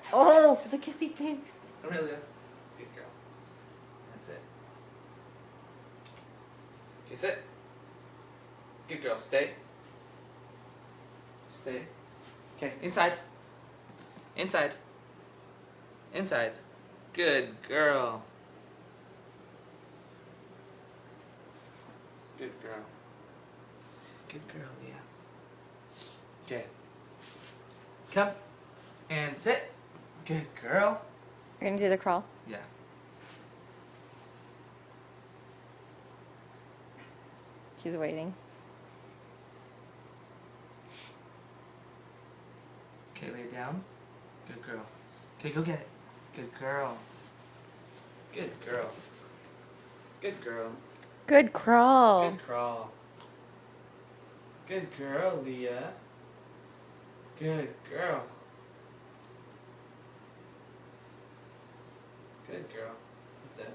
there. Oh, for the kissy face. Come here, Leah. Good girl. That's it. Okay, sit. Good girl. Stay. Stay. Okay, inside. Inside. Inside. Good girl. Good girl. Good girl, Leah. Okay. Come. And sit. Good girl. You're gonna do the crawl? Yeah. She's waiting. Okay, lay down. Good girl. Okay, go get it. Good girl. Good girl. Good girl. Good crawl. Good crawl. Good girl, Leah. Good girl. Good girl. That's it.